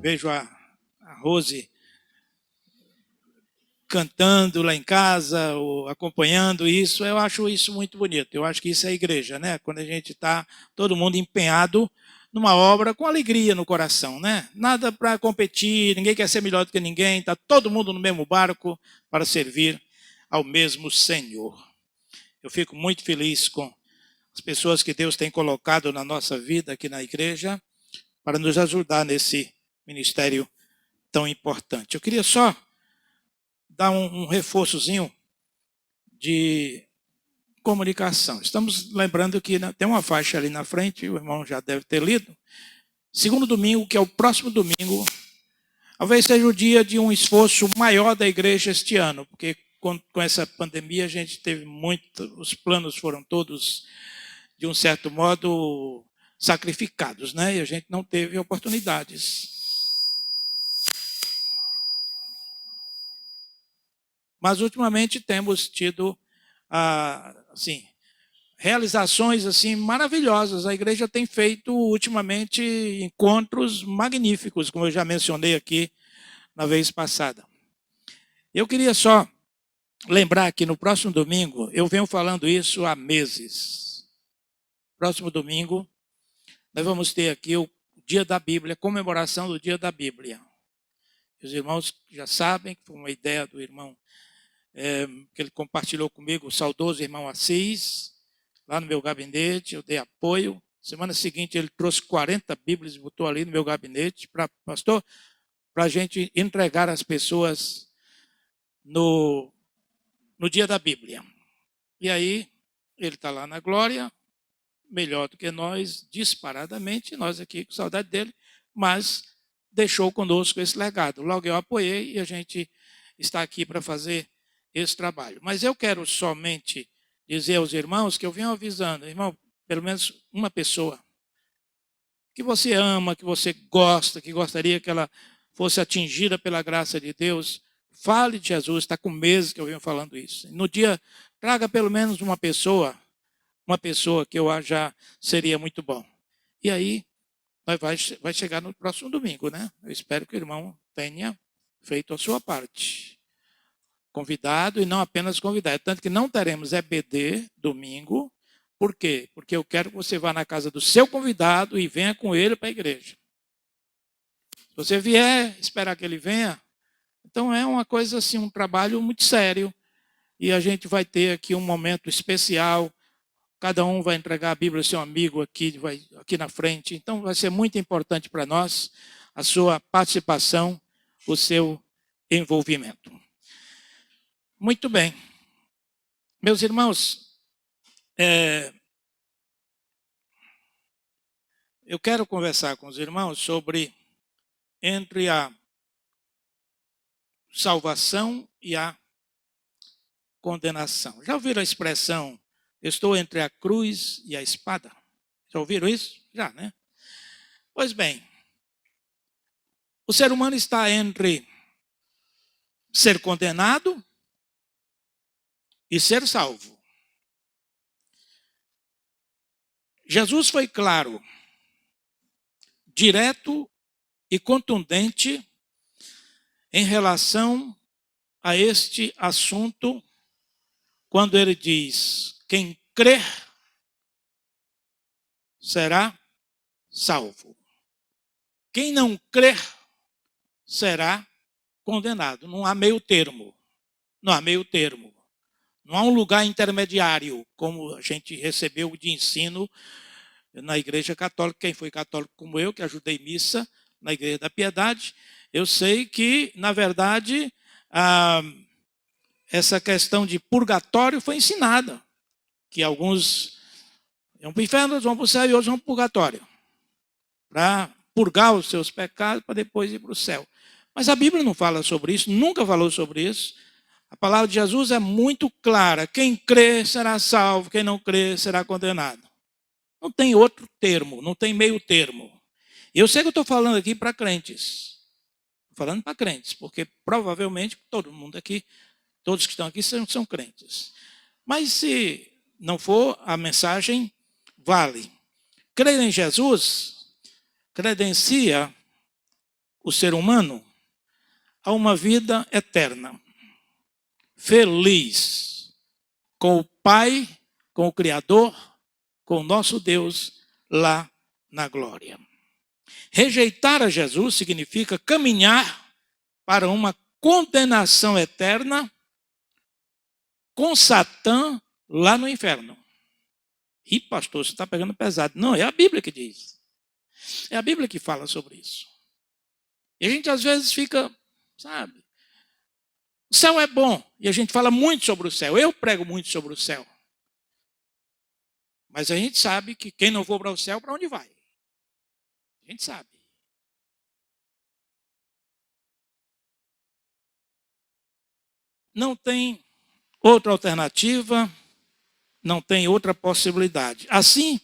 vejo a Rose cantando lá em casa, ou acompanhando isso, eu acho isso muito bonito. Eu acho que isso é a igreja, né? Quando a gente está todo mundo empenhado numa obra com alegria no coração, né? Nada para competir, ninguém quer ser melhor do que ninguém, está todo mundo no mesmo barco para servir ao mesmo Senhor. Eu fico muito feliz com as pessoas que Deus tem colocado na nossa vida aqui na igreja para nos ajudar nesse ministério tão importante. Eu queria só dar um reforçozinho de comunicação. Estamos lembrando que tem uma faixa ali na frente, o irmão já deve ter lido. Segundo domingo, que é o próximo domingo, talvez seja o dia de um esforço maior da igreja este ano, porque com essa pandemia a gente teve os planos foram todos, de um certo modo, sacrificados, né? E a gente não teve oportunidades. Mas ultimamente temos tido assim, realizações assim maravilhosas. A igreja tem feito ultimamente encontros magníficos, como eu já mencionei aqui na vez passada. Eu queria só lembrar que no próximo domingo, eu venho falando isso há meses. Próximo domingo, nós vamos ter aqui o Dia da Bíblia, comemoração do Dia da Bíblia. Os irmãos já sabem que foi uma ideia do irmão que ele compartilhou comigo, o saudoso irmão Assis, lá no meu gabinete, eu dei apoio. Semana seguinte ele trouxe 40 Bíblias e botou ali no meu gabinete, pastor, para a gente entregar às pessoas no Dia da Bíblia. E aí, ele está lá na glória, melhor do que nós, disparadamente, nós aqui com saudade dele, mas deixou conosco esse legado. Logo eu apoiei e a gente está aqui para fazer esse trabalho. Mas eu quero somente dizer aos irmãos que eu venho avisando, irmão, pelo menos uma pessoa que você ama, que você gosta, que gostaria que ela fosse atingida pela graça de Deus, fale de Jesus, está com meses que eu venho falando isso. No dia, traga pelo menos uma pessoa que eu já seria muito bom. E aí, vai chegar no próximo domingo, né? Eu espero que o irmão tenha feito a sua parte. Convidado e não apenas convidado. Tanto que não teremos EBD domingo. Por quê? Porque eu quero que você vá na casa do seu convidado e venha com ele para a igreja. Se você vier, esperar que ele venha, então é uma coisa assim, um trabalho muito sério. E a gente vai ter aqui um momento especial. Cada um vai entregar a Bíblia ao seu amigo aqui na frente. Então vai ser muito importante para nós a sua participação, o seu envolvimento. Muito bem. Meus irmãos, eu quero conversar com os irmãos sobre entre a salvação e a condenação. Já ouviram a expressão, eu estou entre a cruz e a espada? Já ouviram isso? Já, né? Pois bem, o ser humano está entre ser condenado e ser salvo. Jesus foi claro, direto e contundente em relação a este assunto, quando ele diz: quem crer será salvo. Quem não crer será condenado. Não há meio termo. Não há meio termo. Não há um lugar intermediário, como a gente recebeu de ensino na Igreja Católica. Quem foi católico como eu, que ajudei missa na Igreja da Piedade, eu sei que, na verdade, essa questão de purgatório foi ensinada. Que alguns vão para o inferno, outros vão para o céu e outros vão para o purgatório. Para purgar os seus pecados, para depois ir para o céu. Mas a Bíblia não fala sobre isso, nunca falou sobre isso. A palavra de Jesus é muito clara. Quem crê será salvo, quem não crê será condenado. Não tem outro termo, não tem meio termo. Eu sei que eu estou falando aqui para crentes. Estou falando para crentes, porque provavelmente todo mundo aqui, todos que estão aqui são crentes. Mas se não for, a mensagem vale. Crer em Jesus credencia o ser humano a uma vida eterna, feliz, com o Pai, com o Criador, com o nosso Deus lá na glória. Rejeitar a Jesus significa caminhar para uma condenação eterna com Satã lá no inferno. E pastor, você está pegando pesado. Não, é a Bíblia que diz. É a Bíblia que fala sobre isso. E a gente às vezes fica, sabe, o céu é bom. E a gente fala muito sobre o céu. Eu prego muito sobre o céu. Mas a gente sabe que quem não for para o céu, para onde vai? A gente sabe. Não tem outra alternativa, não tem outra possibilidade. Assim,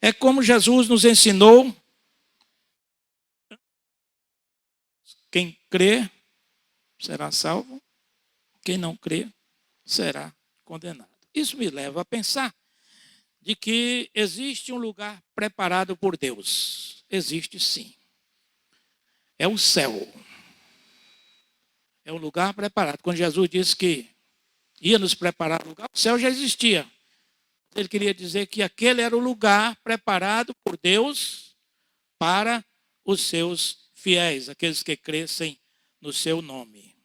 é como Jesus nos ensinou. Quem crê será salvo, quem não crê será condenado. Isso me leva a pensar de que existe um lugar preparado por Deus. Existe sim. É o céu. É um lugar preparado. Quando Jesus disse que ia nos preparar um lugar, o céu já existia. Ele queria dizer que aquele era o lugar preparado por Deus para os seus fiéis, aqueles que crescem no seu nome.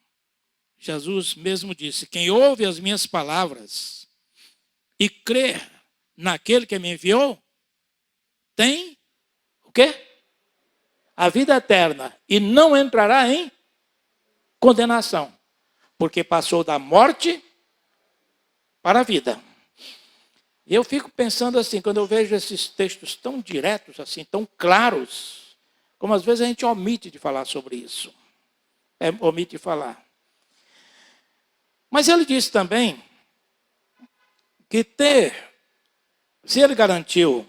Jesus mesmo disse: quem ouve as minhas palavras e crê naquele que me enviou, tem o quê? A vida eterna, e não entrará em condenação, porque passou da morte para a vida. E eu fico pensando assim, quando eu vejo esses textos tão diretos, assim, tão claros, como às vezes a gente omite de falar sobre isso. Omite de falar. Mas ele disse também que se ele garantiu,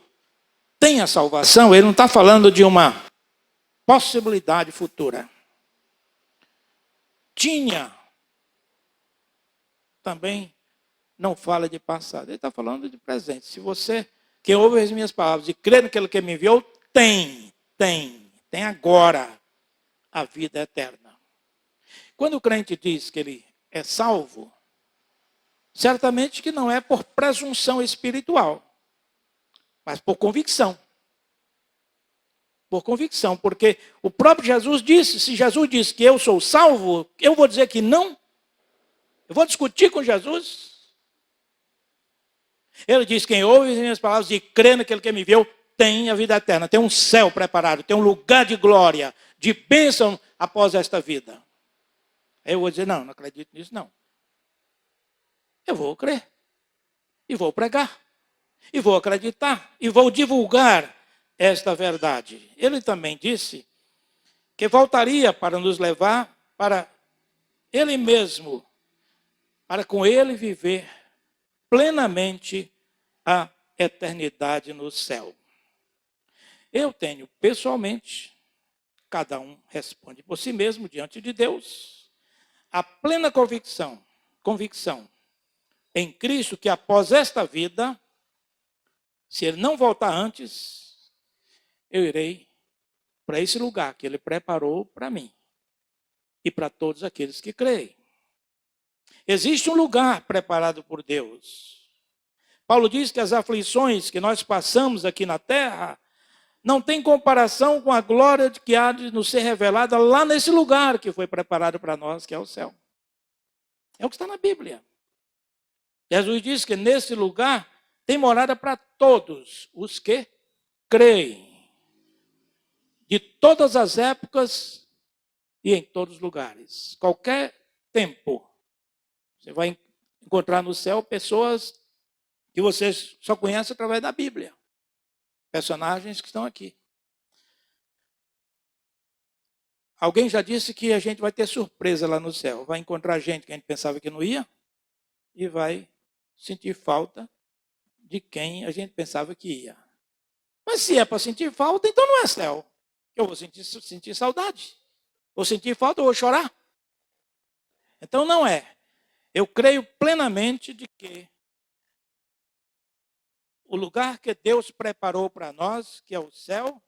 tem a salvação, ele não está falando de uma possibilidade futura. Tinha, também não fala de passado, ele está falando de presente. Se você, quem ouve as minhas palavras e crê naquele que me enviou, tem agora a vida eterna. Quando o crente diz que ele é salvo, certamente que não é por presunção espiritual, mas por convicção. Por convicção, porque o próprio Jesus disse, se Jesus disse que eu sou salvo, eu vou dizer que não? Eu vou discutir com Jesus? Ele diz, quem ouve as minhas palavras e crê naquele que me enviou, tem a vida eterna, tem um céu preparado, tem um lugar de glória, de bênção após esta vida. Aí eu vou dizer, não acredito nisso, não. Eu vou crer, e vou pregar, e vou acreditar, e vou divulgar esta verdade. Ele também disse que voltaria para nos levar para ele mesmo, para com ele viver plenamente a eternidade no céu. Eu tenho pessoalmente, cada um responde por si mesmo diante de Deus, a plena convicção em Cristo que após esta vida, se ele não voltar antes, eu irei para esse lugar que ele preparou para mim e para todos aqueles que creem. Existe um lugar preparado por Deus. Paulo diz que as aflições que nós passamos aqui na terra não tem comparação com a glória que há de nos ser revelada lá nesse lugar que foi preparado para nós, que é o céu. É o que está na Bíblia. Jesus diz que nesse lugar tem morada para todos os que creem. De todas as épocas e em todos os lugares. Qualquer tempo. Você vai encontrar no céu pessoas que você só conhece através da Bíblia. Personagens que estão aqui. Alguém já disse que a gente vai ter surpresa lá no céu. Vai encontrar gente que a gente pensava que não ia e vai sentir falta de quem a gente pensava que ia. Mas se é para sentir falta, então não é céu. Eu vou sentir saudade. Vou sentir falta, eu vou chorar. Então não é. Eu creio plenamente de que o lugar que Deus preparou para nós, que é o céu,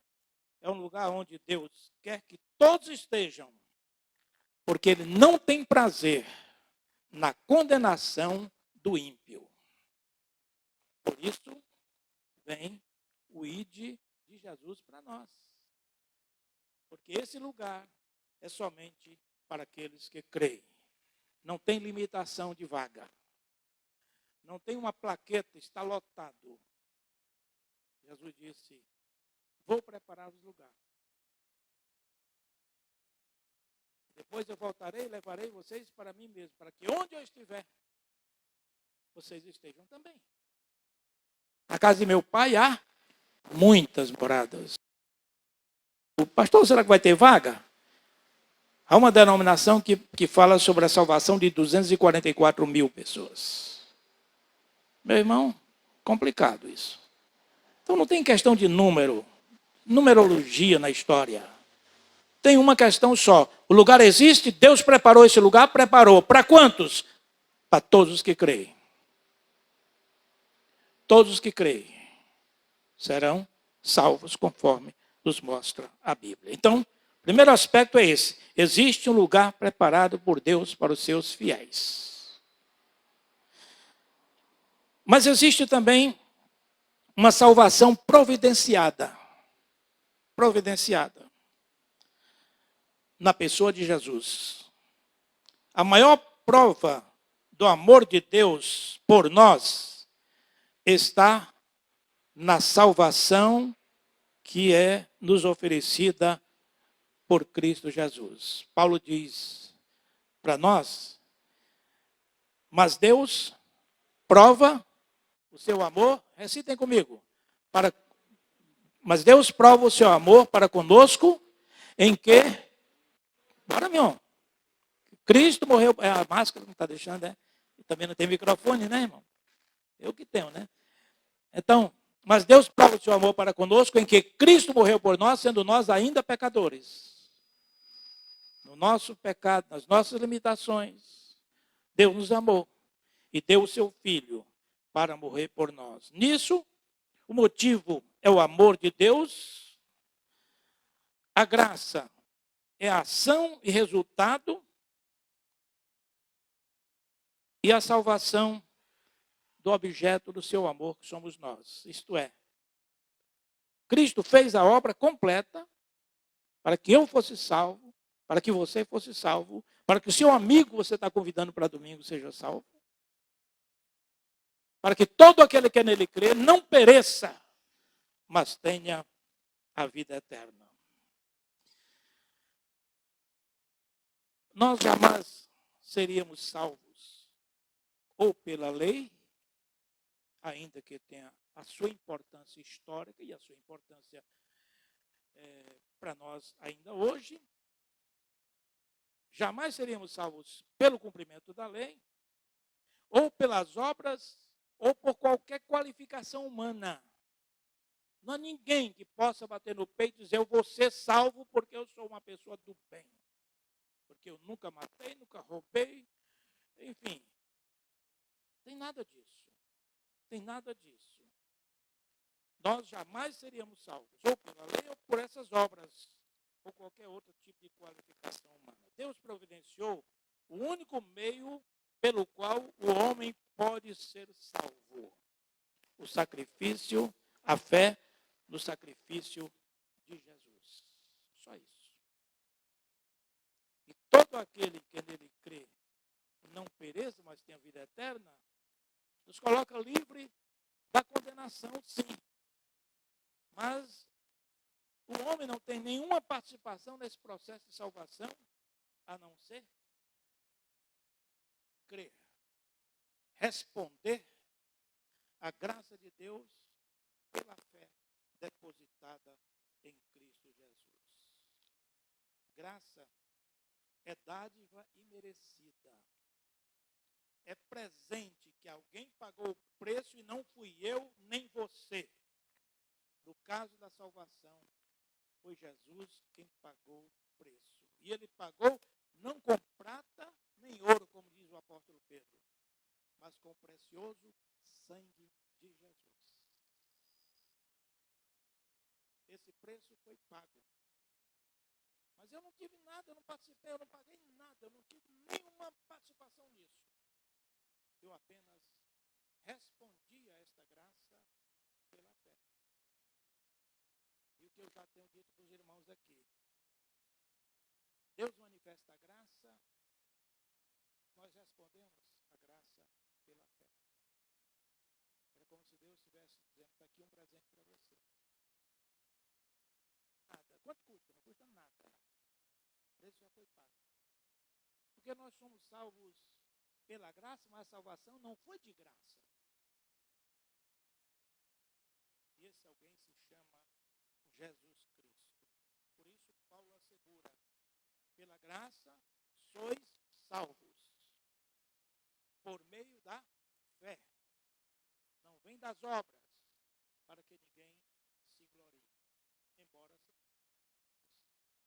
é um lugar onde Deus quer que todos estejam, porque Ele não tem prazer na condenação do ímpio. Por isso, vem o ide de Jesus para nós. Porque esse lugar é somente para aqueles que creem. Não tem limitação de vaga. Não tem uma plaqueta, está lotado. Jesus disse, vou preparar os lugares. Depois eu voltarei e levarei vocês para mim mesmo, para que onde eu estiver, vocês estejam também. Na casa de meu pai há muitas moradas. O pastor, será que vai ter vaga? Há uma denominação que fala sobre a salvação de 244 mil pessoas. Meu irmão, complicado isso. Então não tem questão de número, numerologia na história. Tem uma questão só. O lugar existe, Deus preparou esse lugar, preparou. Para quantos? Para todos os que creem. Todos os que creem serão salvos, conforme nos mostra a Bíblia. Então, o primeiro aspecto é esse. Existe um lugar preparado por Deus para os seus fiéis. Mas existe também uma salvação providenciada. Providenciada. Na pessoa de Jesus. A maior prova do amor de Deus por nós está na salvação que é nos oferecida por Cristo Jesus. Paulo diz para nós, mas Deus prova o seu amor, recitem comigo, mas Deus prova o seu amor para conosco, em que, bora meu irmão, Cristo morreu, a máscara não está deixando, né? Também não tem microfone, né, irmão? Eu que tenho, né? Então, mas Deus prova o seu amor para conosco, em que Cristo morreu por nós, sendo nós ainda pecadores. No nosso pecado, nas nossas limitações, Deus nos amou e deu o seu Filho para morrer por nós. Nisso, o motivo é o amor de Deus, a graça é a ação e resultado, e a salvação do objeto do seu amor, que somos nós. Isto é, Cristo fez a obra completa para que eu fosse salvo, para que você fosse salvo, para que o seu amigo que você está convidando para domingo seja salvo, para que todo aquele que nele crê não pereça, mas tenha a vida eterna. Nós jamais seríamos salvos ou pela lei, ainda que tenha a sua importância histórica e a sua importância para nós ainda hoje. Jamais seríamos salvos pelo cumprimento da lei, ou pelas obras, ou por qualquer qualificação humana. Não há ninguém que possa bater no peito e dizer, eu vou ser salvo porque eu sou uma pessoa do bem. Porque eu nunca matei, nunca roubei, enfim. Tem nada disso. Tem nada disso. Nós jamais seríamos salvos, ou pela lei, ou por essas obras, ou qualquer outro tipo de qualificação humana. Deus providenciou o único meio pelo qual o homem pode ser salvo. O sacrifício, a fé no sacrifício de Jesus. Só isso. E todo aquele que nele crê não pereça, mas tenha vida eterna, nos coloca livre da condenação, sim. Mas o homem não tem nenhuma participação nesse processo de salvação, a não ser crer, responder à graça de Deus pela fé depositada em Cristo Jesus. Graça é dádiva imerecida. É presente que alguém pagou o preço e não fui eu nem você. No caso da salvação, foi Jesus quem pagou o preço. E ele pagou não com prata nem ouro, como diz o apóstolo Pedro, mas com o precioso sangue de Jesus. esse preço foi pago. Mas eu não tive nada, eu não participei, eu não paguei nada, eu não tive nenhuma participação nisso. Eu apenas respondi a esta graça pela fé. E o que eu já tenho dito para os irmãos aqui. Deus manifesta a graça, nós respondemos a graça pela fé. Era como se Deus estivesse dizendo, está aqui um presente para você. Nada. Quanto custa? Não custa nada. O preço já foi pago. Porque nós somos salvos pela graça, mas a salvação não foi de graça. E esse alguém se chama Jesus Cristo. Por isso Paulo assegura, pela graça sois salvos, por meio da fé. Não vem das obras, para que ninguém se glorie, embora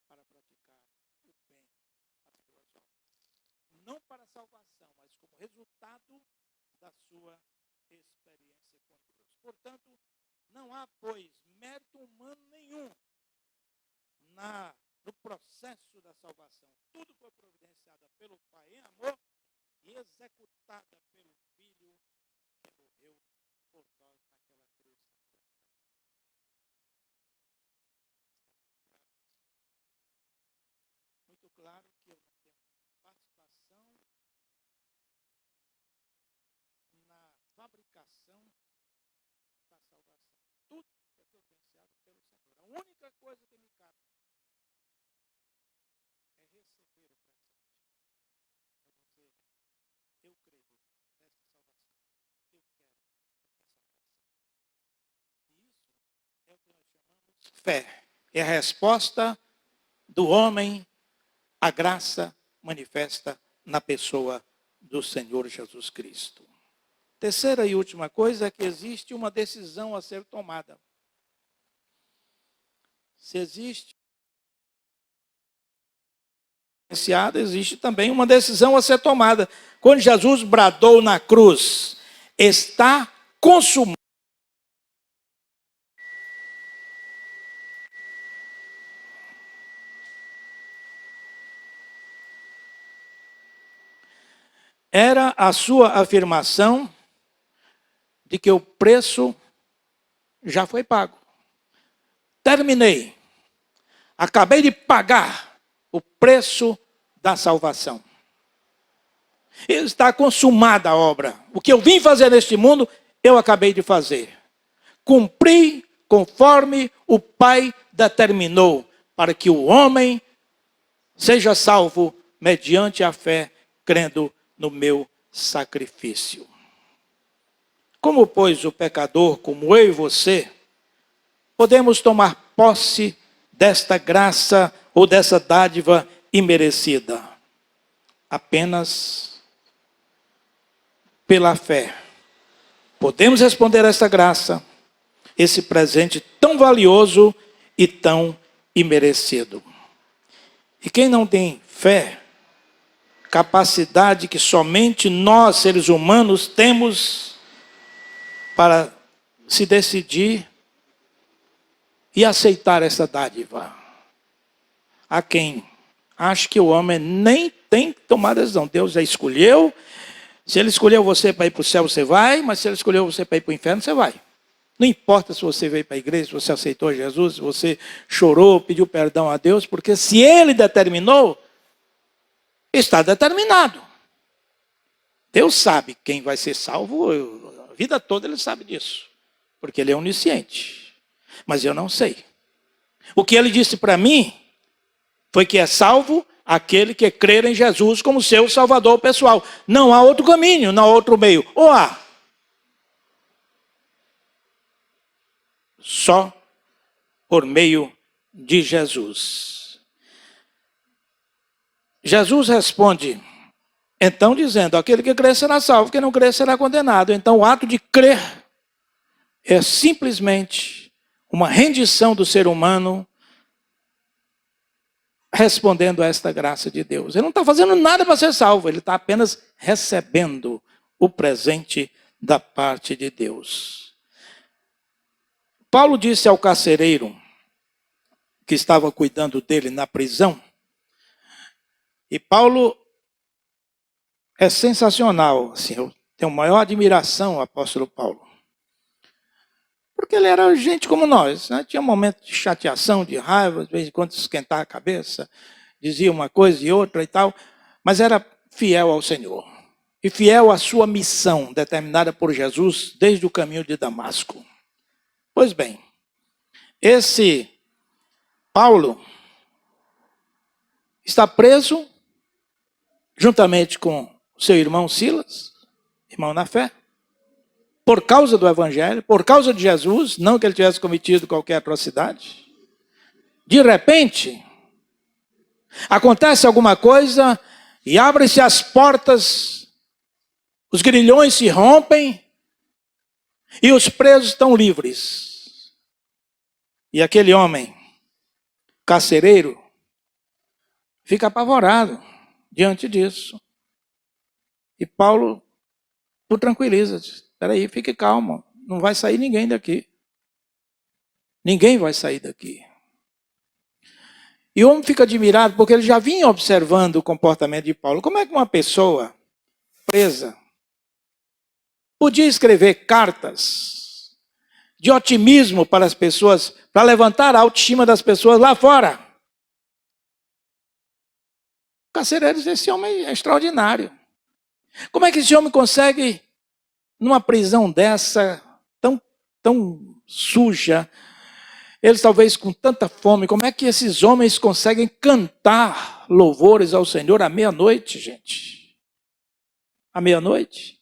para praticar o bem as suas obras. Não para salvação, mas como resultado da sua experiência com Deus. Portanto, não há, pois, mérito humano nenhum no processo da salvação. Tudo foi providenciado pelo Pai em amor e executada pelo Filho que morreu por nós naquela cruz. Muito claro que eu não tenho participação na fabricação da salvação. Tudo é providenciado pelo Senhor. A única coisa que me cabe é receber o presente. É dizer, eu creio nessa salvação. Eu quero essa salvação. E isso é o que nós chamamos fé. É a resposta do homem à graça manifesta na pessoa do Senhor Jesus Cristo. Terceira e última coisa é que existe uma decisão a ser tomada. Se existe existe também uma decisão a ser tomada. Quando Jesus bradou na cruz, está consumado. Era a sua afirmação de que o preço já foi pago. Terminei. Acabei de pagar o preço da salvação. Está consumada a obra. O que eu vim fazer neste mundo, eu acabei de fazer. Cumpri conforme o Pai determinou, para que o homem seja salvo mediante a fé, crendo no meu sacrifício. Como, pois, o pecador, como eu e você, podemos tomar posse desta graça ou dessa dádiva imerecida? Apenas pela fé. Podemos responder a esta graça, esse presente tão valioso e tão imerecido. E quem não tem fé, capacidade que somente nós, seres humanos, temos para se decidir e aceitar essa dádiva. Há quem acha que o homem nem tem que tomar decisão. Deus já escolheu. Se ele escolheu você para ir para o céu, você vai. Mas se ele escolheu você para ir para o inferno, você vai. Não importa se você veio para a igreja, se você aceitou Jesus, se você chorou, pediu perdão a Deus, porque se ele determinou, está determinado. Deus sabe quem vai ser salvo, a vida toda ele sabe disso, porque ele é onisciente. Mas eu não sei. O que ele disse para mim foi que é salvo aquele que crer em Jesus como seu salvador pessoal. Não há outro caminho, não há outro meio. Ou há? Só por meio de Jesus. Jesus responde, então dizendo, aquele que crer será salvo, quem não crer será condenado. Então o ato de crer é simplesmente uma rendição do ser humano respondendo a esta graça de Deus. Ele não está fazendo nada para ser salvo, ele está apenas recebendo o presente da parte de Deus. Paulo disse ao carcereiro, que estava cuidando dele na prisão. E Paulo é sensacional, assim, eu tenho maior admiração ao apóstolo Paulo. Porque ele era gente como nós, né? Tinha momentos de chateação, de raiva, de vez em quando esquentava a cabeça, dizia uma coisa e outra e tal, mas era fiel ao Senhor. E fiel à sua missão determinada por Jesus desde o caminho de Damasco. Pois bem, esse Paulo está preso juntamente com seu irmão Silas, irmão na fé, por causa do evangelho, por causa de Jesus, não que ele tivesse cometido qualquer atrocidade. De repente, acontece alguma coisa e abrem-se as portas, os grilhões se rompem e os presos estão livres. E aquele homem, carcereiro, fica apavorado diante disso. E Paulo o tranquiliza, diz: espera aí, fique calmo, não vai sair ninguém daqui. Ninguém vai sair daqui. E o homem fica admirado porque ele já vinha observando o comportamento de Paulo. Como é que uma pessoa presa podia escrever cartas de otimismo para as pessoas, para levantar a autoestima das pessoas lá fora? O carcereiro diz: esse homem é extraordinário. Como é que esse homem consegue, numa prisão dessa, tão suja, eles talvez com tanta fome, como é que esses homens conseguem cantar louvores ao Senhor à meia-noite, gente? À meia-noite?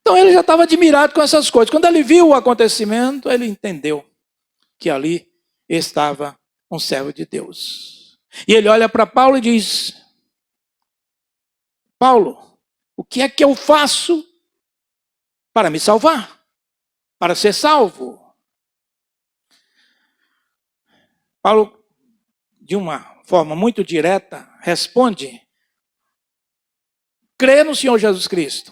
Então ele já estava admirado com essas coisas. Quando ele viu o acontecimento, ele entendeu que ali estava um servo de Deus. E ele olha para Paulo e diz: Paulo, o que é que eu faço para me salvar? Para ser salvo? Paulo, de uma forma muito direta, responde: crê no Senhor Jesus Cristo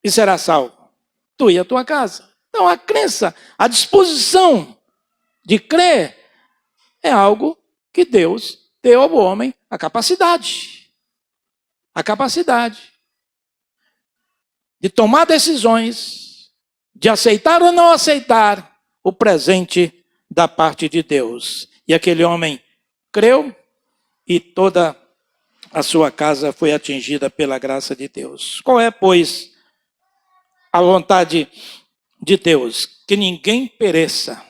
e será salvo, tu e a tua casa. Então a crença, a disposição de crer é algo que Deus deu ao homem a capacidade. A capacidade de tomar decisões, de aceitar ou não aceitar o presente da parte de Deus. E aquele homem creu e toda a sua casa foi atingida pela graça de Deus. Qual é, pois, a vontade de Deus? Que ninguém pereça,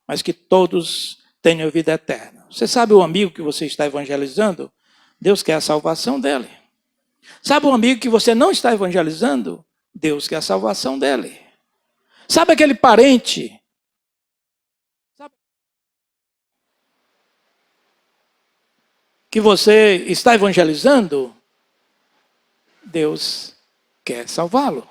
mas que todos tenham vida eterna. Você sabe o amigo que você está evangelizando? Deus quer a salvação dele. Sabe um amigo que você não está evangelizando? Deus quer a salvação dele. Sabe aquele parente que você está evangelizando? Deus quer salvá-lo.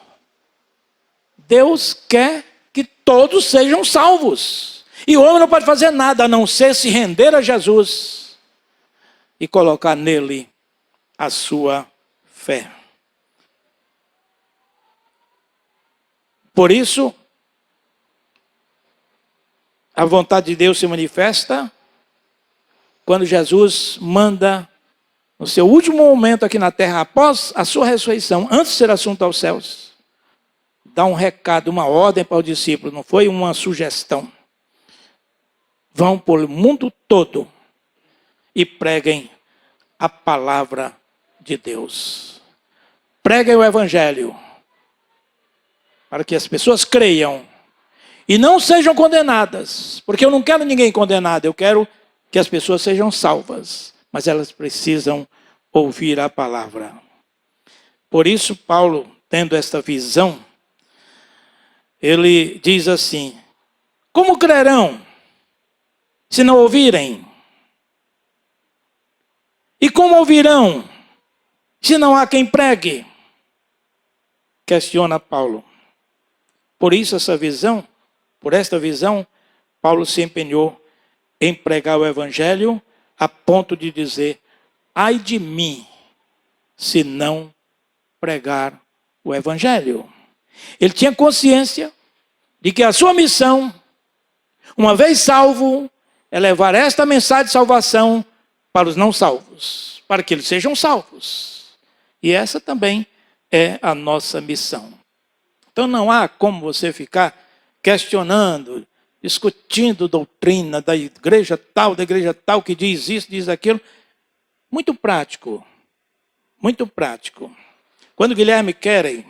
Deus quer que todos sejam salvos. E o homem não pode fazer nada a não ser se render a Jesus e colocar nele a sua fé. Por isso, a vontade de Deus se manifesta quando Jesus manda, no seu último momento aqui na terra, após a sua ressurreição, antes de ser assunto aos céus, dá um recado, uma ordem para os discípulos, não foi uma sugestão. Vão pelo mundo todo e preguem a palavra de Deus. Preguem o evangelho, para que as pessoas creiam e não sejam condenadas, porque eu não quero ninguém condenado, eu quero que as pessoas sejam salvas, mas elas precisam ouvir a palavra. Por isso, Paulo, tendo esta visão, ele diz assim: como crerão se não ouvirem? E como ouvirão se não há quem pregue? Questiona Paulo. Por isso por esta visão, Paulo se empenhou em pregar o evangelho a ponto de dizer: ai de mim se não pregar o evangelho. Ele tinha consciência de que a sua missão, uma vez salvo, é levar esta mensagem de salvação para os não salvos, para que eles sejam salvos. E essa também é a nossa missão. Então não há como você ficar questionando, discutindo doutrina da igreja tal, que diz isso, diz aquilo. Muito prático, muito prático. Quando Guilherme Carey,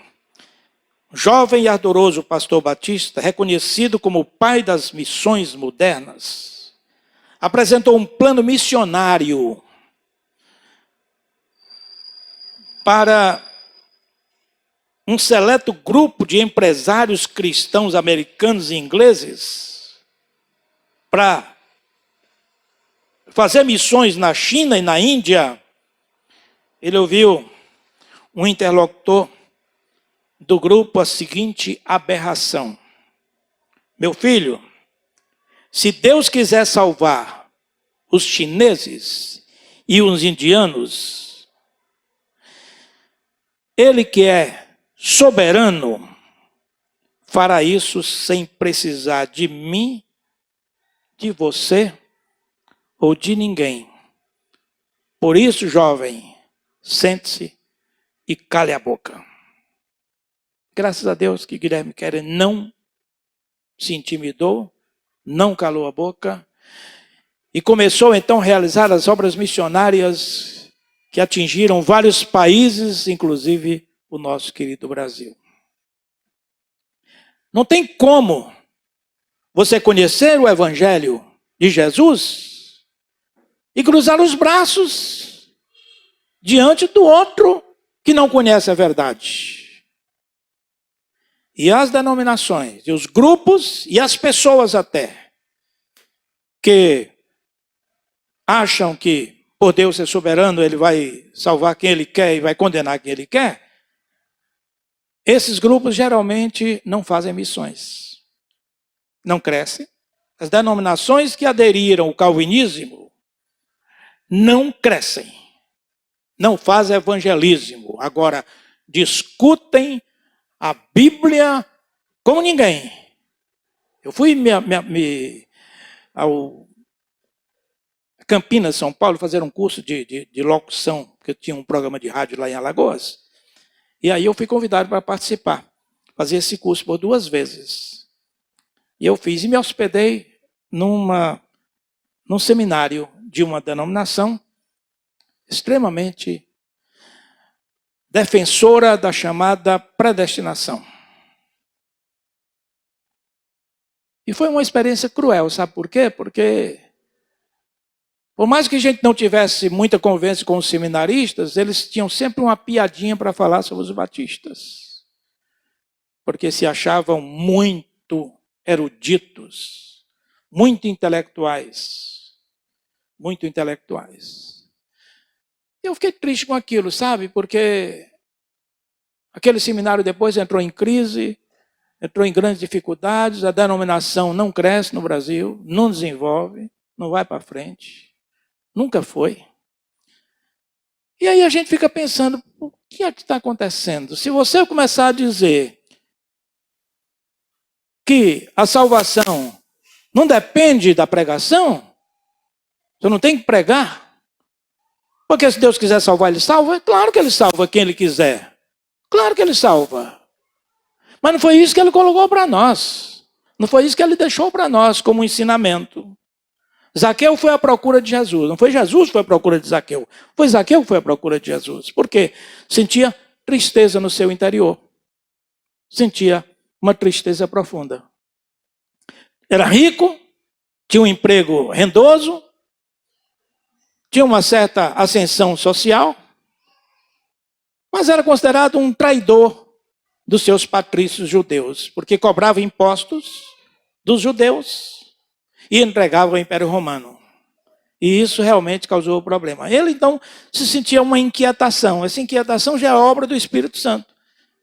jovem e ardoroso pastor batista, reconhecido como o pai das missões modernas, apresentou um plano missionário para um seleto grupo de empresários cristãos americanos e ingleses para fazer missões na China e na Índia. Ele ouviu um interlocutor do grupo a seguinte aberração: meu filho, se Deus quiser salvar os chineses e os indianos, Ele que é soberano fará isso sem precisar de mim, de você ou de ninguém. Por isso, jovem, sente-se e cale a boca. Graças a Deus que Guilherme Carey não se intimidou, não calou a boca e começou então a realizar as obras missionárias que atingiram vários países, inclusive o nosso querido Brasil. Não tem como você conhecer o Evangelho de Jesus e cruzar os braços diante do outro que não conhece a verdade. E as denominações, e os grupos, e as pessoas até, que acham que por Deus ser soberano, Ele vai salvar quem Ele quer e vai condenar quem Ele quer, esses grupos geralmente não fazem missões, não crescem. As denominações que aderiram ao calvinismo não crescem, não fazem evangelismo. Agora, discutem a Bíblia como ninguém. Eu fui ao Campinas, São Paulo, fazer um curso de locução, porque eu tinha um programa de rádio lá em Alagoas. E aí eu fui convidado para participar, fazer esse curso por 2 vezes. E eu fiz e me hospedei num seminário de uma denominação extremamente defensora da chamada predestinação. E foi uma experiência cruel, sabe por quê? Porque, por mais que a gente não tivesse muita convivência com os seminaristas, eles tinham sempre uma piadinha para falar sobre os batistas. Porque se achavam muito eruditos, muito intelectuais. Muito intelectuais. Eu fiquei triste com aquilo, sabe? Porque aquele seminário depois entrou em crise, entrou em grandes dificuldades, a denominação não cresce no Brasil, não desenvolve, não vai para frente. Nunca foi. E aí a gente fica pensando, o que é que está acontecendo? Se você começar a dizer que a salvação não depende da pregação, você não tem que pregar, porque se Deus quiser salvar, Ele salva? É claro que Ele salva quem Ele quiser. Claro que Ele salva. Mas não foi isso que Ele colocou para nós. Não foi isso que Ele deixou para nós como ensinamento. Zaqueu foi à procura de Jesus. Não foi Jesus que foi à procura de Zaqueu. Foi Zaqueu que foi à procura de Jesus. Por quê? Sentia tristeza no seu interior. Sentia uma tristeza profunda. Era rico, tinha um emprego rendoso, tinha uma certa ascensão social, mas era considerado um traidor dos seus patrícios judeus, porque cobrava impostos dos judeus e entregava ao Império Romano. E isso realmente causou problema. Ele, então, se sentia uma inquietação. Essa inquietação já é obra do Espírito Santo.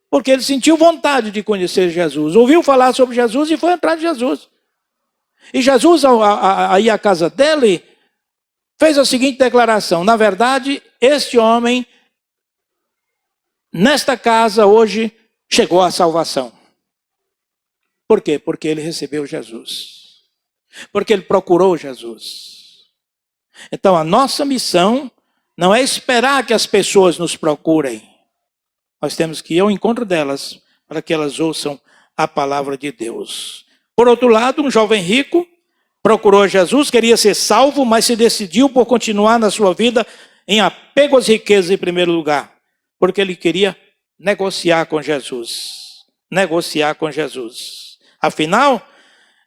Porque ele sentiu vontade de conhecer Jesus. Ouviu falar sobre Jesus e foi atrás de Jesus. E Jesus, ao ir à casa dele, fez a seguinte declaração: na verdade, este homem, nesta casa hoje, chegou à salvação. Por quê? Porque ele recebeu Jesus. porque ele procurou Jesus. Então, a nossa missão não é esperar que as pessoas nos procurem. Nós temos que ir ao encontro delas para que elas ouçam a palavra de Deus. Por outro lado, um jovem rico procurou Jesus, queria ser salvo, mas se decidiu por continuar na sua vida em apego às riquezas em primeiro lugar, porque ele queria negociar com Jesus. Negociar com Jesus. Afinal,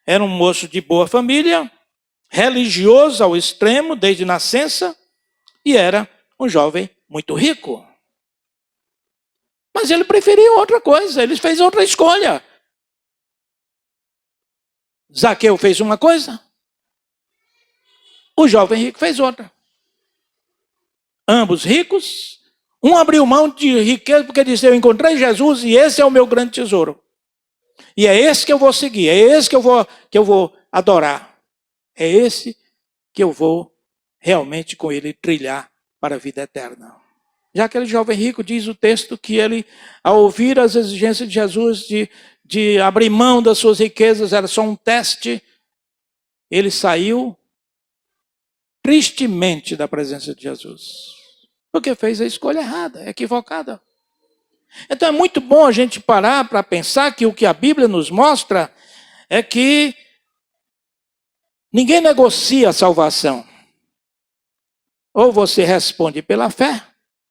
era um moço de boa família, religioso ao extremo desde nascença, e era um jovem muito rico. Mas ele preferiu outra coisa, ele fez outra escolha. Zaqueu fez uma coisa, o jovem rico fez outra. Ambos ricos, um abriu mão de riqueza porque disse: eu encontrei Jesus e esse é o meu grande tesouro. E é esse que eu vou seguir, é esse que eu vou adorar. É esse que eu vou realmente com ele trilhar para a vida eterna. Já aquele jovem rico, diz o texto que ele, ao ouvir as exigências de Jesus de abrir mão das suas riquezas, era só um teste, ele saiu tristemente da presença de Jesus. Porque fez a escolha errada, equivocada. Então é muito bom a gente parar para pensar que o que a Bíblia nos mostra é que ninguém negocia a salvação. Ou você responde pela fé,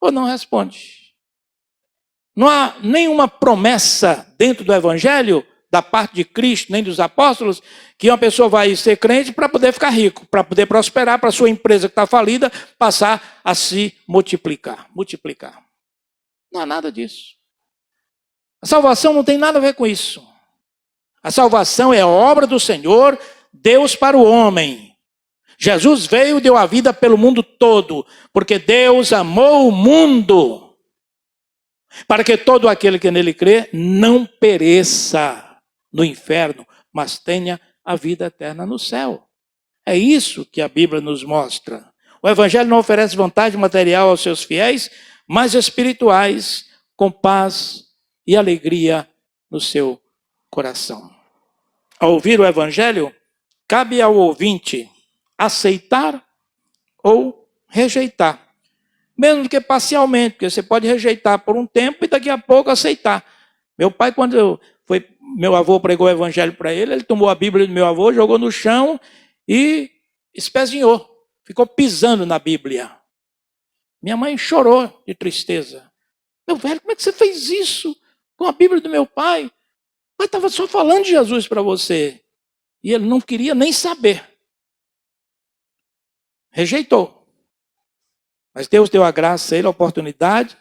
ou não responde. Não há nenhuma promessa dentro do Evangelho, da parte de Cristo, nem dos apóstolos, que uma pessoa vai ser crente para poder ficar rico, para poder prosperar, para a sua empresa que está falida, passar a se multiplicar. Não há nada disso. A salvação não tem nada a ver com isso. A salvação é a obra do Senhor, Deus para o homem. Jesus veio e deu a vida pelo mundo todo, porque Deus amou o mundo, para que todo aquele que nele crê não pereça no inferno, mas tenha a vida eterna no céu. É isso que a Bíblia nos mostra. O Evangelho não oferece vantagem material aos seus fiéis, mas espirituais, com paz e alegria no seu coração. Ao ouvir o Evangelho, cabe ao ouvinte aceitar ou rejeitar. Mesmo que parcialmente, porque você pode rejeitar por um tempo e daqui a pouco aceitar. Meu pai, meu avô pregou o Evangelho para ele tomou a Bíblia do meu avô, jogou no chão e espezinhou. Ficou pisando na Bíblia. Minha mãe chorou de tristeza. Meu velho, como é que você fez isso com a Bíblia do meu pai? O pai estava só falando de Jesus para você. E ele não queria nem saber. Rejeitou. Mas Deus deu a graça a ele, a oportunidade,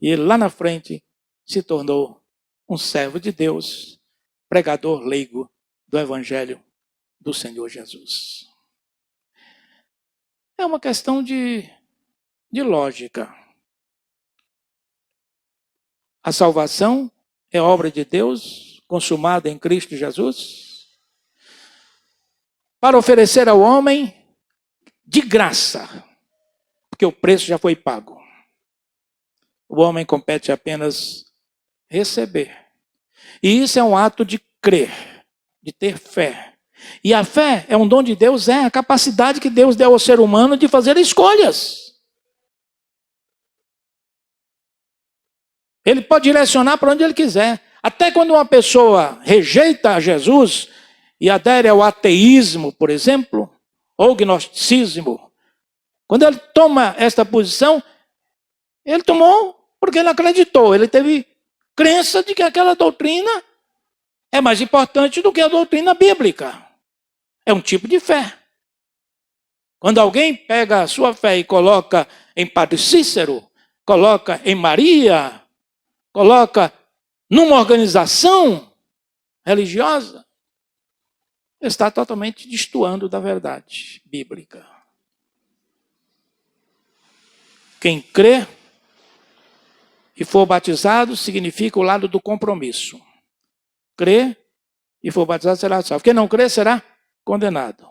e ele lá na frente se tornou um servo de Deus, pregador leigo do Evangelho do Senhor Jesus. É uma questão de lógica. A salvação é obra de Deus, consumada em Cristo Jesus, para oferecer ao homem de graça, porque o preço já foi pago. O homem compete apenas receber. E isso é um ato de crer, de ter fé. E a fé é um dom de Deus, é a capacidade que Deus deu ao ser humano de fazer escolhas. Ele pode direcionar para onde ele quiser. Até quando uma pessoa rejeita a Jesus e adere ao ateísmo, por exemplo, ou gnosticismo, quando ele toma esta posição, ele tomou porque ele acreditou, ele teve crença de que aquela doutrina é mais importante do que a doutrina bíblica. É um tipo de fé. Quando alguém pega a sua fé e coloca em Padre Cícero, coloca em Maria, coloca numa organização religiosa, está totalmente destoando da verdade bíblica. Quem crê e for batizado significa o lado do compromisso. Crê e for batizado será salvo. Quem não crê será condenado.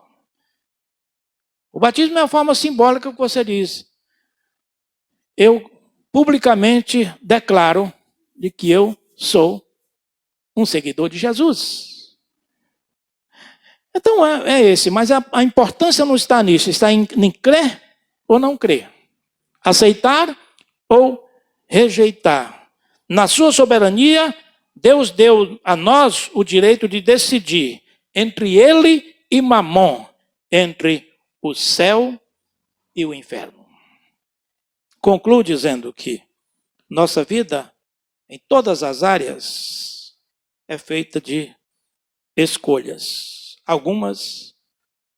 O batismo é a forma simbólica que você diz: eu publicamente declaro de que eu sou um seguidor de Jesus. Então é esse, mas a importância não está nisso, está em crer ou não crer, aceitar ou rejeitar. Na sua soberania, Deus deu a nós o direito de decidir entre ele e Mamon, entre o céu e o inferno. Concluo dizendo que nossa vida, em todas as áreas, é feita de escolhas, algumas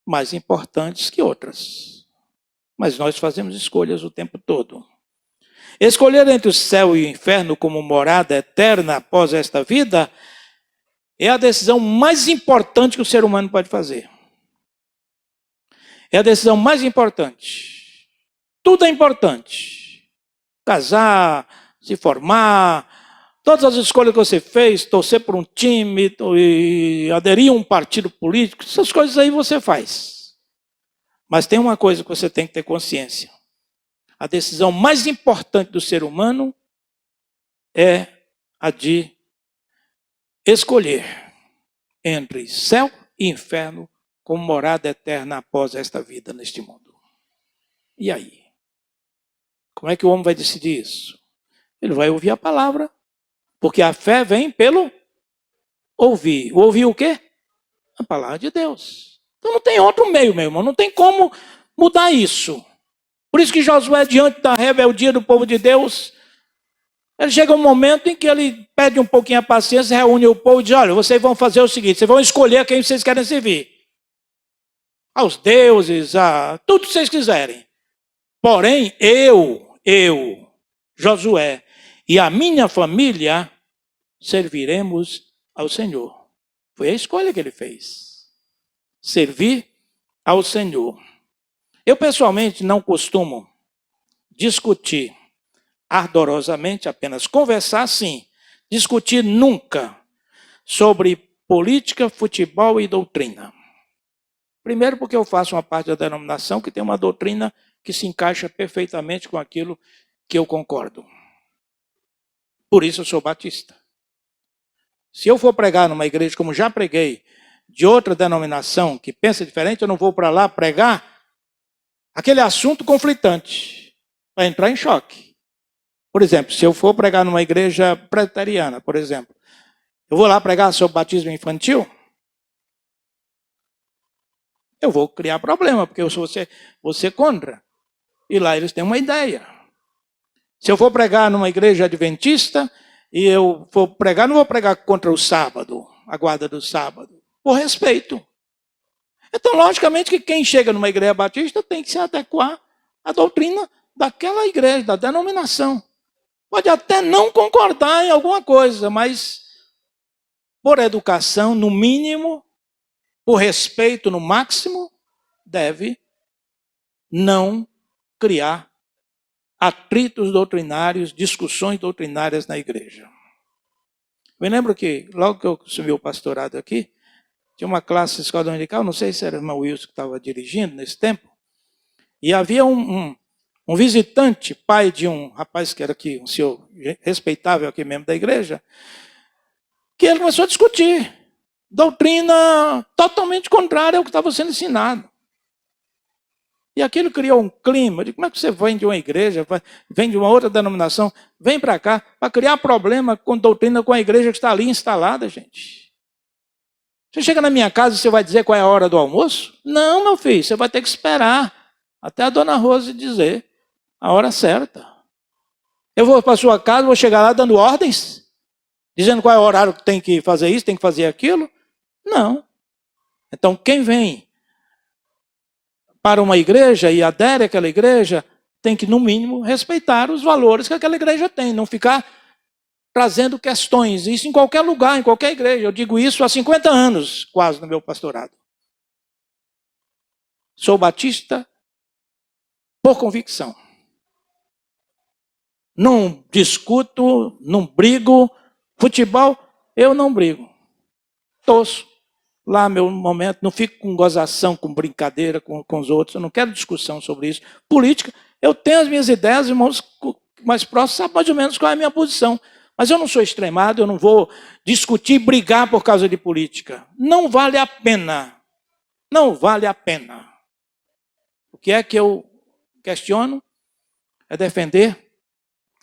mais importantes que outras, mas nós fazemos escolhas o tempo todo. Escolher entre o céu e o inferno como morada eterna após esta vida é a decisão mais importante que o ser humano pode fazer. É a decisão mais importante. Tudo é importante. Casar, se formar, todas as escolhas que você fez, torcer por um time, e aderir a um partido político, essas coisas aí você faz. Mas tem uma coisa que você tem que ter consciência. A decisão mais importante do ser humano é a de escolher entre céu e inferno como morada eterna após esta vida neste mundo. E aí? Como é que o homem vai decidir isso? Ele vai ouvir a palavra, porque a fé vem pelo ouvir. Ouvir o quê? A palavra de Deus. Então não tem outro meio, meu irmão, não tem como mudar isso. Por isso que Josué, diante da rebeldia do povo de Deus, ele chega um momento em que ele pede um pouquinho a paciência, reúne o povo e diz, olha, vocês vão fazer o seguinte, vocês vão escolher a quem vocês querem servir. Aos deuses, a tudo que vocês quiserem. Porém, eu, Josué, e a minha família serviremos ao Senhor. Foi a escolha que ele fez. Servir ao Senhor. Eu, pessoalmente, não costumo discutir ardorosamente, apenas conversar, sim. Discutir nunca sobre política, futebol e doutrina. Primeiro porque eu faço uma parte da denominação que tem uma doutrina que se encaixa perfeitamente com aquilo que eu concordo. Por isso eu sou batista. Se eu for pregar numa igreja, como já preguei, de outra denominação que pensa diferente, eu não vou para lá pregar aquele assunto conflitante, vai entrar em choque. Por exemplo, se eu for pregar numa igreja presbiteriana, por exemplo, eu vou lá pregar sobre batismo infantil, eu vou criar problema, porque eu vou ser contra. E lá eles têm uma ideia. Se eu for pregar numa igreja adventista, e eu for pregar, não vou pregar contra o sábado, a guarda do sábado, por respeito. Então, logicamente, que quem chega numa igreja batista tem que se adequar à doutrina daquela igreja, da denominação. Pode até não concordar em alguma coisa, mas por educação, no mínimo, por respeito, no máximo, deve não criar atritos doutrinários, discussões doutrinárias na igreja. Me lembro que, logo que eu assumi o pastorado aqui, tinha uma classe de escola dominical, não sei se era o irmão Wilson que estava dirigindo nesse tempo, e havia um visitante, pai de um rapaz que era aqui, um senhor respeitável aqui mesmo da igreja, que ele começou a discutir doutrina totalmente contrária ao que estava sendo ensinado. E aquilo criou um clima de como é que você vem de uma igreja, vem de uma outra denominação, vem para cá, para criar problema com doutrina com a igreja que está ali instalada, gente. Você chega na minha casa e você vai dizer qual é a hora do almoço? Não, meu filho, você vai ter que esperar até a dona Rose dizer a hora certa. Eu vou para a sua casa, vou chegar lá dando ordens, dizendo qual é o horário que tem que fazer isso, tem que fazer aquilo. Não. Então, quem vem para uma igreja e adere àquela igreja, tem que, no mínimo, respeitar os valores que aquela igreja tem, não ficar trazendo questões. Isso em qualquer lugar, em qualquer igreja. Eu digo isso há 50 anos, quase, no meu pastorado. Sou batista por convicção. Não discuto, não brigo. Futebol, eu não brigo. Torço. Lá, meu momento, não fico com gozação, com brincadeira com os outros. Eu não quero discussão sobre isso. Política, eu tenho as minhas ideias, os irmãos mais próximos sabem mais ou menos qual é a minha posição. Mas eu não sou extremado, eu não vou discutir, brigar por causa de política. Não vale a pena. Não vale a pena. O que é que eu questiono? É defender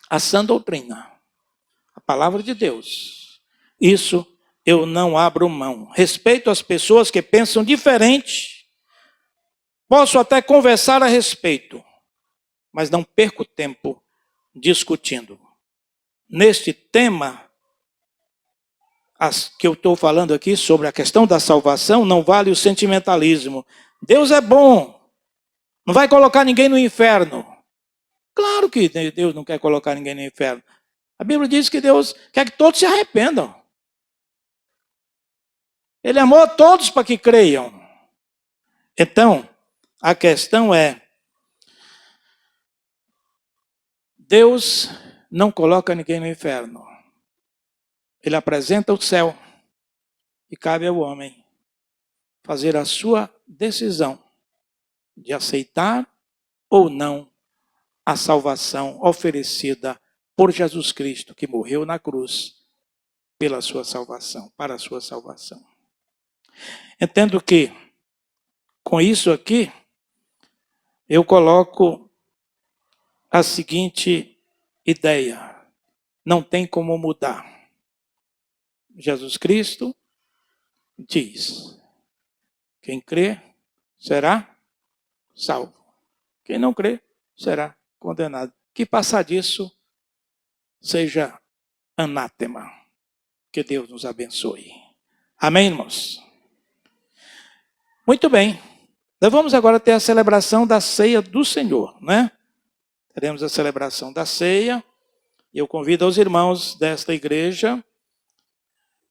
a sã doutrina, a palavra de Deus. Isso eu não abro mão. Respeito as pessoas que pensam diferente. Posso até conversar a respeito, mas não perco tempo discutindo. Neste tema que eu estou falando aqui sobre a questão da salvação, não vale o sentimentalismo. Deus é bom, não vai colocar ninguém no inferno. Claro que Deus não quer colocar ninguém no inferno. A Bíblia diz que Deus quer que todos se arrependam. Ele amou todos para que creiam. Então, a questão é, Deus não coloca ninguém no inferno. Ele apresenta o céu e cabe ao homem fazer a sua decisão de aceitar ou não a salvação oferecida por Jesus Cristo, que morreu na cruz pela sua salvação, para a sua salvação. Entendo que, com isso aqui, eu coloco a seguinte ideia: não tem como mudar. Jesus Cristo diz: quem crê será salvo. Quem não crê será condenado. Que passar disso seja anátema. Que Deus nos abençoe. Amém, irmãos? Muito bem. Nós vamos agora ter a celebração da ceia do Senhor, né? Teremos a celebração da ceia. Eu convido os irmãos desta igreja,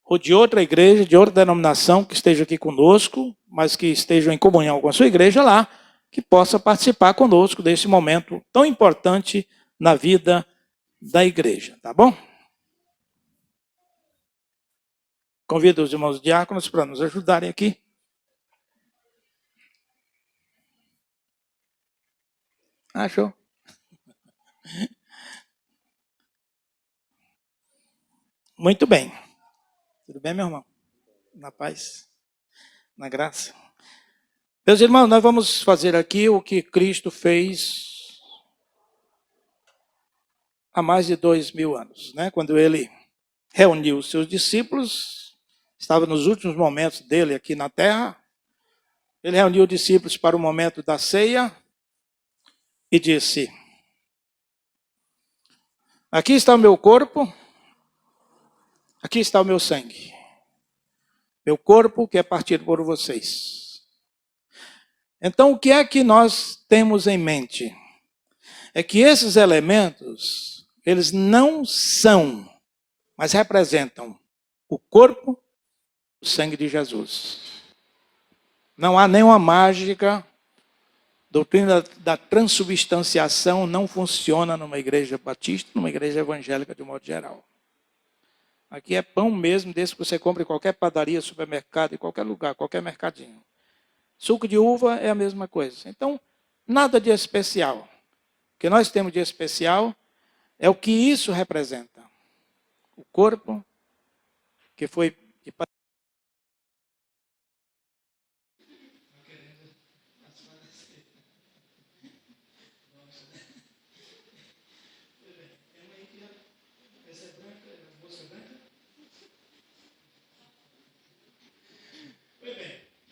ou de outra igreja, de outra denominação, que esteja aqui conosco, mas que estejam em comunhão com a sua igreja lá, que possa participar conosco desse momento tão importante na vida da igreja, tá bom? Convido os irmãos diáconos para nos ajudarem aqui. Achou? Muito bem. Tudo bem, meu irmão? Na paz? Na graça? Meus irmãos, nós vamos fazer aqui o que Cristo fez há mais de 2000 anos, né? Quando ele reuniu os seus discípulos, estava nos últimos momentos dele aqui na terra, ele reuniu os discípulos para o momento da ceia e disse: aqui está o meu corpo, aqui está o meu sangue. Meu corpo que é partido por vocês. Então, o que é que nós temos em mente? É que esses elementos, eles não são, mas representam o corpo e o sangue de Jesus. Não há nenhuma mágica. A doutrina da transubstanciação não funciona numa igreja batista, numa igreja evangélica de um modo geral. Aqui é pão mesmo, desse que você compra em qualquer padaria, supermercado, em qualquer lugar, qualquer mercadinho. Suco de uva é a mesma coisa. Então, nada de especial. O que nós temos de especial é o que isso representa. O corpo que foi...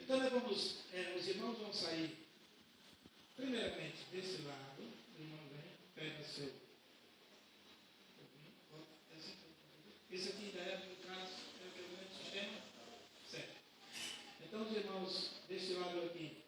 Então, os irmãos vão sair, primeiramente, desse lado. O irmão vem, pega seu... Isso aqui ainda é, no caso, é o mesmo sistema? Certo. Então, os irmãos desse lado aqui,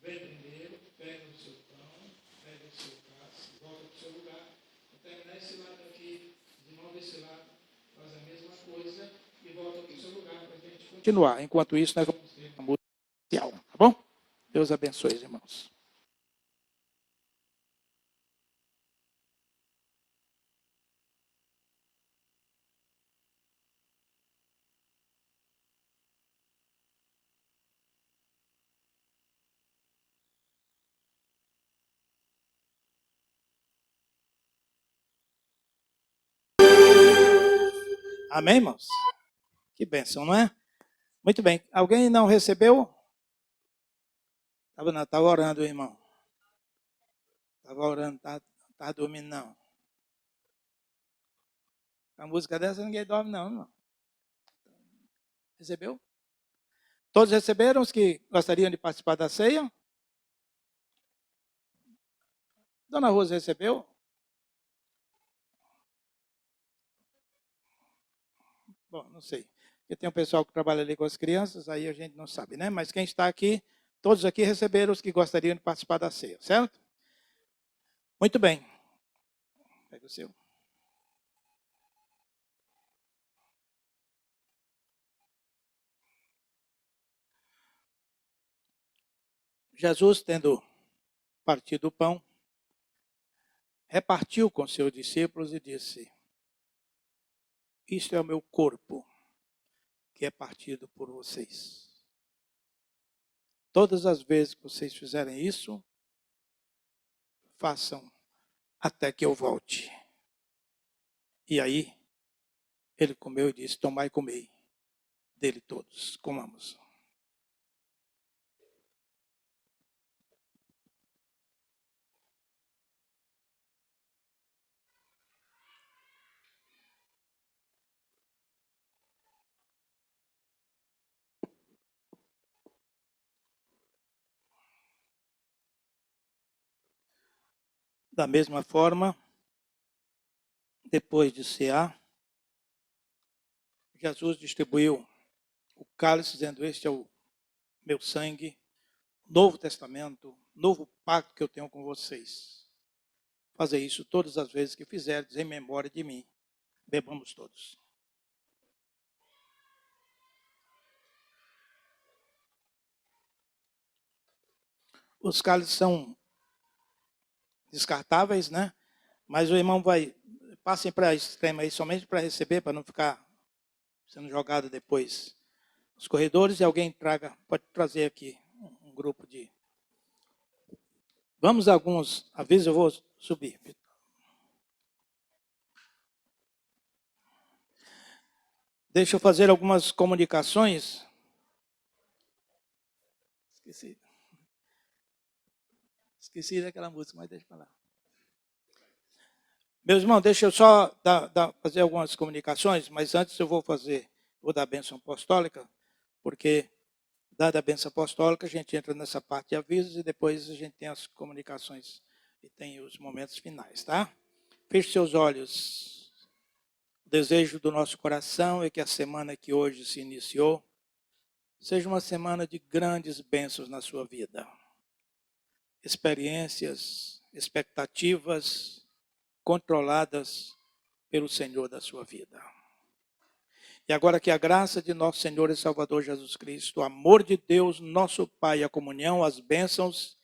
vem primeiro, pega o seu pão, pega o seu cálice, volta para o seu lugar. Vou terminar esse lado aqui, os irmãos desse lado fazem a mesma coisa e volta para o seu lugar para a gente continuar. Enquanto isso, nós vamos ter uma música especial, tá bom? Deus abençoe, irmãos. Amém, irmãos? Que bênção, não é? Muito bem. Alguém não recebeu Estava orando, irmão. Estava orando, estava dormindo, não. A música dessa ninguém dorme, não, irmão. Recebeu? Todos receberam os que gostariam de participar da ceia? Dona Rosa recebeu? Bom, não sei. Porque tem um pessoal que trabalha ali com as crianças, aí a gente não sabe, né? Mas quem está aqui, todos aqui receberam os que gostariam de participar da ceia, certo? Muito bem. Pega o seu. Jesus, tendo partido o pão, repartiu com seus discípulos e disse: isto é o meu corpo, que é partido por vocês. Todas as vezes que vocês fizerem isso, façam até que eu volte. E aí, ele comeu e disse: tomai e comei dele todos, comamos. Da mesma forma, depois de cear, Jesus distribuiu o cálice, dizendo: este é o meu sangue, novo testamento, novo pacto que eu tenho com vocês. Fazer isso todas as vezes que fizerdes em memória de mim. Bebamos todos. Os cálices são descartáveis, né? Mas o irmão passem para a extrema aí somente para receber, para não ficar sendo jogado depois nos corredores, e alguém pode trazer aqui um grupo de... Vamos a alguns avisos, eu vou subir. Deixa eu fazer algumas comunicações. Esqueci daquela música, mas deixa eu falar. Meus irmãos, deixa eu só fazer algumas comunicações, mas antes eu vou dar a bênção apostólica, porque, dada a bênção apostólica, a gente entra nessa parte de avisos e depois a gente tem as comunicações e tem os momentos finais, tá? Feche seus olhos. O desejo do nosso coração é que a semana que hoje se iniciou seja uma semana de grandes bênçãos na sua vida. Experiências, expectativas controladas pelo Senhor da sua vida. E agora que a graça de nosso Senhor e Salvador Jesus Cristo, o amor de Deus, nosso Pai, a comunhão, as bênçãos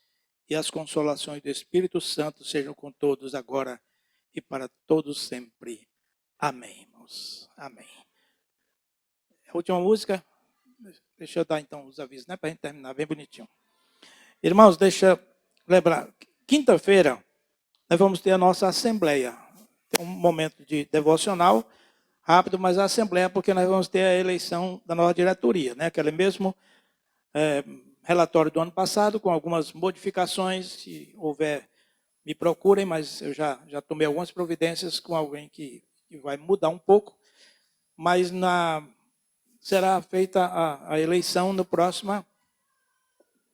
e as consolações do Espírito Santo sejam com todos agora e para todos sempre. Amém, irmãos. Amém. A última música, deixa eu dar então os avisos, né, para a gente terminar bem bonitinho. Irmãos, deixa eu lembrar, quinta-feira nós vamos ter a nossa assembleia. Tem um momento de devocional rápido, mas a assembleia, porque nós vamos ter a eleição da nova diretoria, né? Aquele mesmo relatório do ano passado, com algumas modificações. Se houver, me procurem, mas eu já tomei algumas providências com alguém que vai mudar um pouco. Mas será feita a eleição na próxima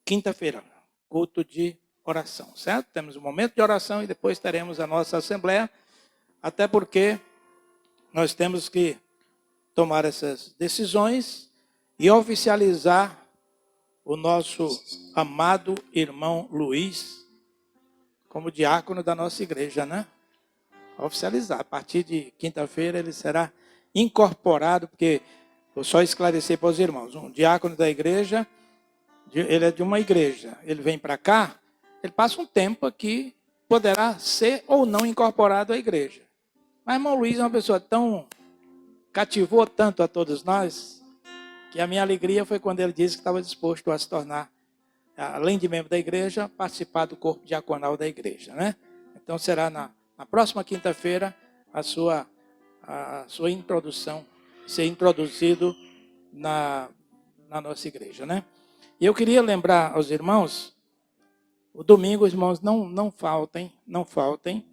quinta-feira, culto de oração, certo? Temos um momento de oração e depois teremos a nossa assembleia, até porque nós temos que tomar essas decisões e oficializar o nosso amado irmão Luiz como diácono da nossa igreja, né? Oficializar. A partir de quinta-feira ele será incorporado, porque vou só esclarecer para os irmãos, um diácono da igreja, ele é de uma igreja, ele vem para cá, ele passa um tempo aqui, poderá ser ou não incorporado à igreja. Mas irmão Luiz é uma pessoa cativou tanto a todos nós, que a minha alegria foi quando ele disse que estava disposto a se tornar, além de membro da igreja, participar do corpo diaconal da igreja, né? Então será na próxima quinta-feira a sua introdução, ser introduzido na nossa igreja, né? E eu queria lembrar aos irmãos O domingo, irmãos, não faltem, não faltem.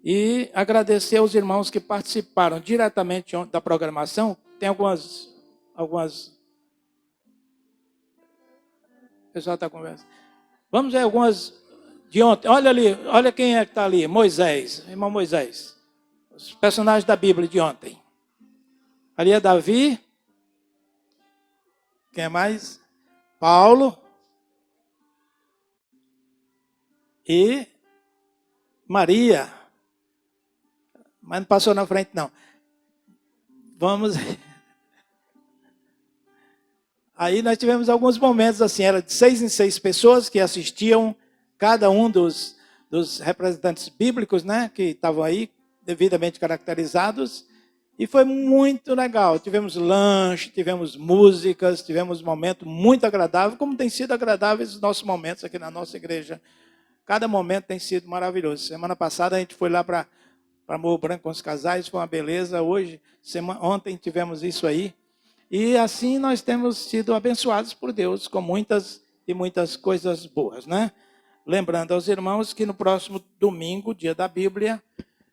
E agradecer aos irmãos que participaram diretamente da programação. Tem algumas... O pessoal está conversando. Vamos ver algumas de ontem. Olha ali, olha quem é que está ali. Moisés, irmão Moisés. Os personagens da Bíblia de ontem. Ali é Davi. Quem é mais? Paulo. E Maria. Mas não passou na frente, não. Vamos... Aí nós tivemos alguns momentos assim, era de 6 em 6 pessoas que assistiam, cada um dos representantes bíblicos, né, que estavam aí, devidamente caracterizados, e foi muito legal. Tivemos lanche, tivemos músicas, tivemos um momento muito agradável, como tem sido agradáveis os nossos momentos aqui na nossa igreja. Cada momento tem sido maravilhoso. Semana passada a gente foi lá para Morro Branco com os casais, foi uma beleza. Ontem tivemos isso aí. E assim nós temos sido abençoados por Deus com muitas e muitas coisas boas, né? Lembrando aos irmãos que no próximo domingo, dia da Bíblia,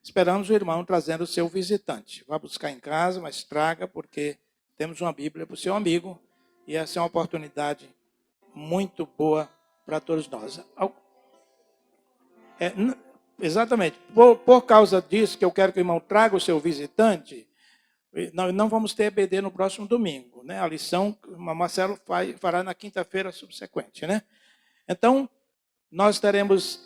esperamos o irmão trazendo o seu visitante. Vá buscar em casa, mas traga, porque temos uma Bíblia para o seu amigo e essa é uma oportunidade muito boa para todos nós. Exatamente. Por causa disso, que eu quero que o irmão traga o seu visitante, nós não vamos ter EBD no próximo domingo, né? A lição o Marcelo fará na quinta-feira subsequente, né? Então, nós teremos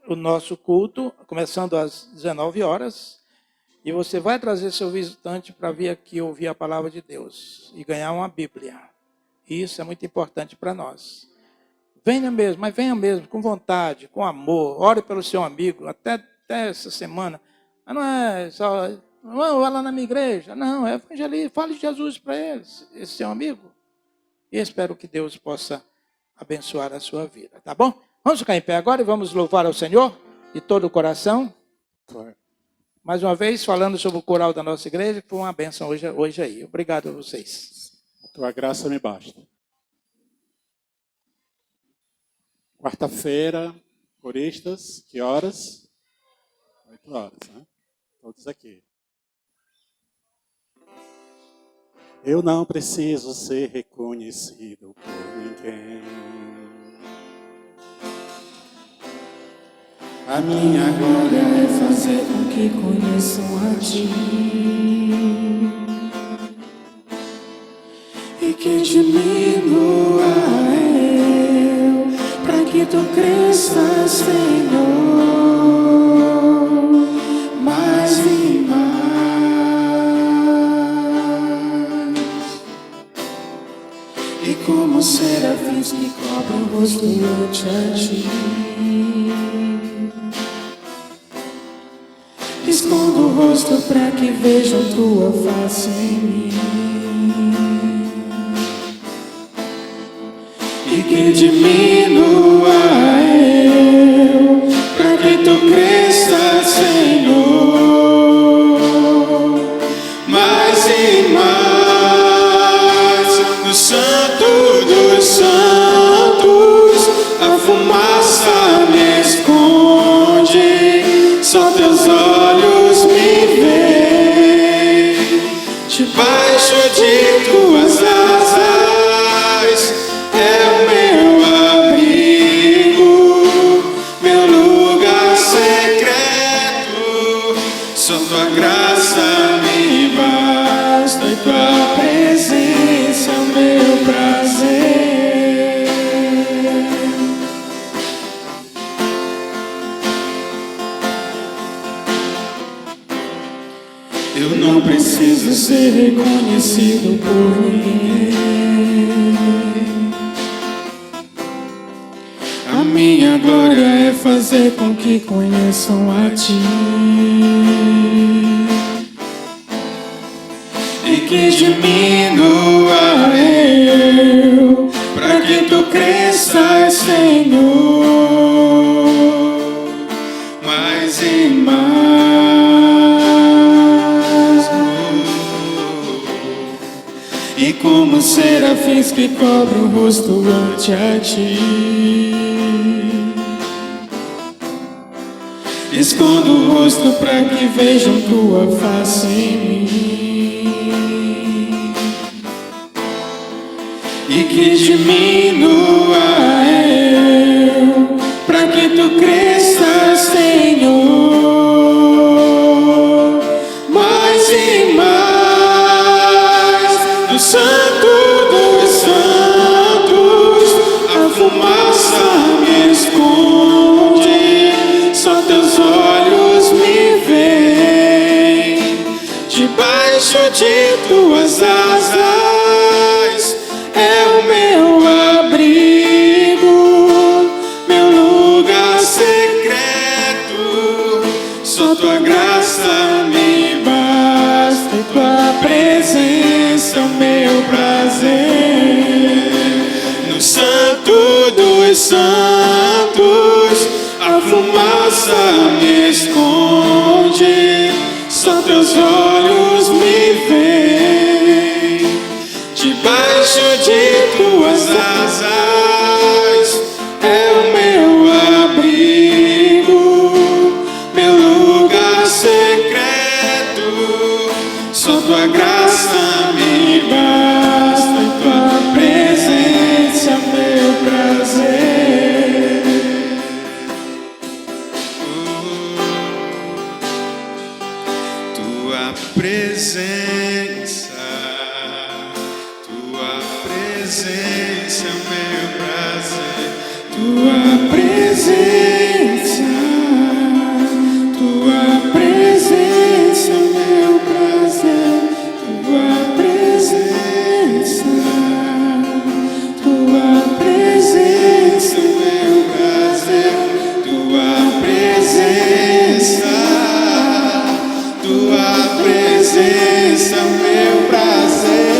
o nosso culto, começando às 19 horas, e você vai trazer seu visitante para vir aqui ouvir a palavra de Deus e ganhar uma Bíblia. Isso é muito importante para nós. Venha mesmo, mas venha mesmo, com vontade, com amor, ore pelo seu amigo, até essa semana. Mas não é só... Não, vai lá na minha igreja. Não, é evangelista. Fale de Jesus para eles, esse seu amigo. E espero que Deus possa abençoar a sua vida, tá bom? Vamos ficar em pé agora e vamos louvar ao Senhor de todo o coração. Mais uma vez, falando sobre o coral da nossa igreja, que foi uma bênção hoje aí. Obrigado a vocês. A tua graça me basta. Quarta-feira, coristas, que horas? 8 horas, né? Todos aqui. Eu não preciso ser reconhecido por ninguém. A minha glória é fazer com que conheçam a Ti e que diminua eu, para que Tu cresças, Senhor, mais e mais. E como serafins que cobrem o rosto diante a Ti, escondo o rosto para que vejam Tua face em mim e que diminua eu, para que Tu cresças, Senhor, mais e mais. No Santo dos Santos, a fumaça me esconde, só Teus olhos me veem, debaixo de Tuas asas é o meu abrigo, meu lugar secreto, só Tua graça me basta e Tua presença é o meu prazer. Eu não preciso ser reconhecido por ninguém. A minha glória é fazer com que conheçam a Ti e que diminua eu, para que Tu cresças, Senhor, mais e mais. E com como serafins que cobrem o rosto ante a ti. Escondo o rosto para que vejam tua face em mim, e que diminua eu, para que tu cresças, Senhor, mais e mais. Do Santo dos Santos a fumaça me esconde, só teus olhos me veem, debaixo de tuas asas é o meu abrigo, meu lugar secreto. Só tua graça me basta, e tua presença é o meu prazer. No Santo dos Santos a fumaça me esconde, só teus olhos me veem, debaixo de tuas asas é o meu abrigo, meu lugar secreto. Só tua graça me basta, e tua presença é meu prazer. Tua presença é o meu prazer. Tua presença é o meu prazer. Tua presença é o meu prazer. Tua presença é o meu prazer.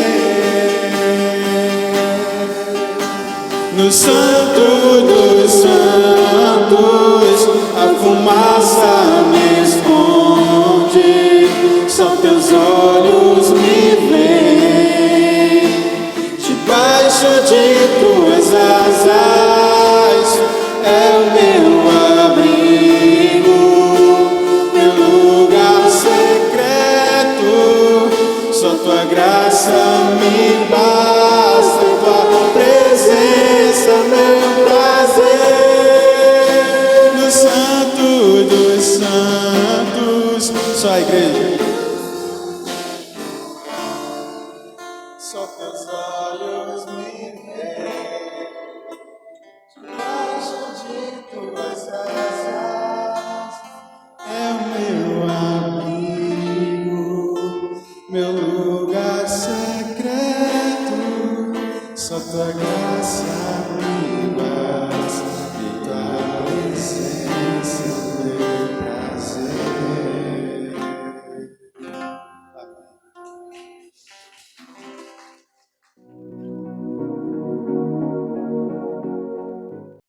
No Santo dos Santos a fumaça me esconde, só teus olhos me veem, debaixo de tuas asas é o meu abrigo, meu lugar secreto. Só tua graça me basta, e tua presença meu prazer. No Santo dos Santos, só a igreja. Só teus olhos me veem, debaixo de tuas asas é o meu abrigo, meu lugar secreto. Só tua graça me